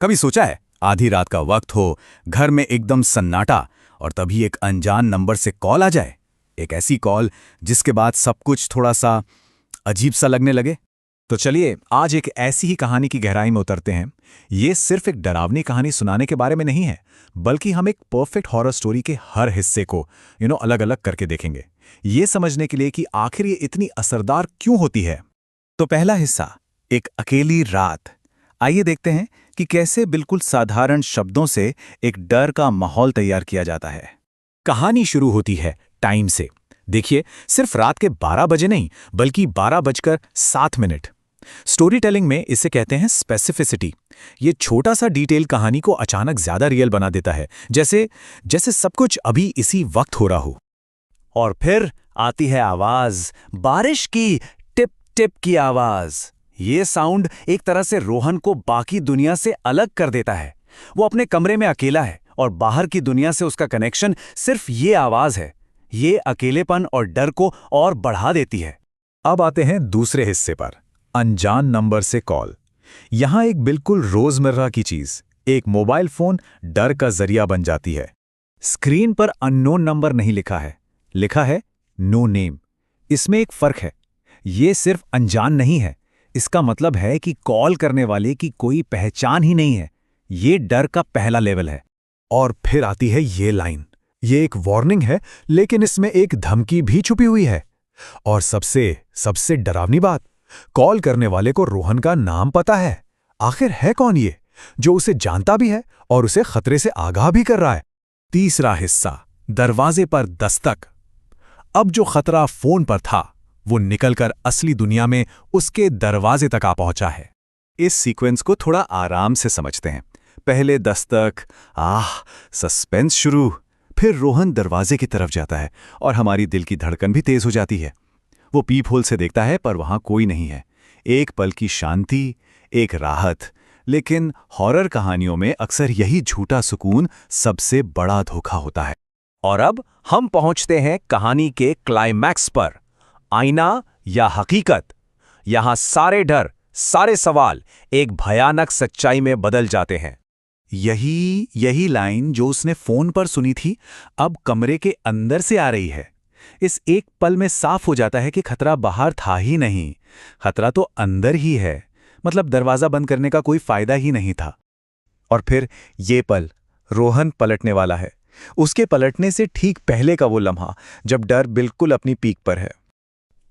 कभी सोचा है, आधी रात का वक्त हो, घर में एकदम सन्नाटा और तभी एक अनजान नंबर से कॉल आ जाए। एक ऐसी कॉल जिसके बाद सब कुछ थोड़ा सा अजीब सा लगने लगे। तो चलिए आज एक ऐसी ही कहानी की गहराई में उतरते हैं। ये सिर्फ एक डरावनी कहानी सुनाने के बारे में नहीं है, बल्कि हम एक परफेक्ट हॉरर स्टोरी के हर हिस्से को अलग अलग करके देखेंगे, ये समझने के लिए कि आखिर ये इतनी असरदार क्यों होती है। तो पहला हिस्सा, एक अकेली रात। आइए देखते हैं कि कैसे बिल्कुल साधारण शब्दों से एक डर का माहौल तैयार किया जाता है। कहानी शुरू होती है टाइम से। देखिए, सिर्फ रात के 12 बजे नहीं, बल्कि 12:07। स्टोरी टेलिंग में इसे कहते हैं स्पेसिफिसिटी। ये छोटा सा डिटेल कहानी को अचानक ज्यादा रियल बना देता है, जैसे सब कुछ अभी इसी वक्त हो रहा हो। और फिर आती है आवाज, बारिश की टिप टिप की आवाज। ये साउंड एक तरह से रोहन को बाकी दुनिया से अलग कर देता है। वो अपने कमरे में अकेला है और बाहर की दुनिया से उसका कनेक्शन सिर्फ ये आवाज है। ये अकेलेपन और डर को और बढ़ा देती है। अब आते हैं दूसरे हिस्से पर, अनजान नंबर से कॉल। यहां एक बिल्कुल रोजमर्रा की चीज, एक मोबाइल फोन डर का जरिया बन जाती है। स्क्रीन पर अननोन नंबर नहीं लिखा है, लिखा है नो नेम। इसमें एक फर्क है, ये सिर्फ अनजान नहीं है, इसका मतलब है कि कॉल करने वाले की कोई पहचान ही नहीं है। ये डर का पहला लेवल है। और फिर आती है ये लाइन। ये एक वार्निंग है, लेकिन इसमें एक धमकी भी छुपी हुई है। और सबसे डरावनी बात, कॉल करने वाले को रोहन का नाम पता है। आखिर है कौन ये, जो उसे जानता भी है और उसे खतरे से आगाह भी कर रहा है। तीसरा हिस्सा, दरवाजे पर दस्तक। अब जो खतरा फोन पर था, वो निकलकर असली दुनिया में उसके दरवाजे तक आ पहुंचा है। इस सीक्वेंस को थोड़ा आराम से समझते हैं। पहले दस्तक, सस्पेंस शुरू। फिर रोहन दरवाजे की तरफ जाता है और हमारी दिल की धड़कन भी तेज हो जाती है। वो पीप होल से देखता है, पर वहां कोई नहीं है। एक पल की शांति, एक राहत। लेकिन हॉरर कहानियों में अक्सर यही झूठा सुकून सबसे बड़ा धोखा होता है। और अब हम पहुंचते हैं कहानी के क्लाइमैक्स पर, आईना या हकीकत। यहां सारे डर, सारे सवाल एक भयानक सच्चाई में बदल जाते हैं। यही लाइन जो उसने फोन पर सुनी थी, अब कमरे के अंदर से आ रही है। इस एक पल में साफ हो जाता है कि खतरा बाहर था ही नहीं, खतरा तो अंदर ही है। मतलब दरवाजा बंद करने का कोई फायदा ही नहीं था। और फिर ये पल, रोहन पलटने वाला है। उसके पलटने से ठीक पहले का वो लम्हा, जब डर बिल्कुल अपनी पीक पर है।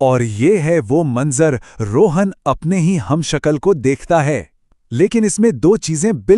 और ये है वो मंजर, रोहन अपने ही हमशक्ल को देखता है। लेकिन इसमें दो चीजें बिल्कुल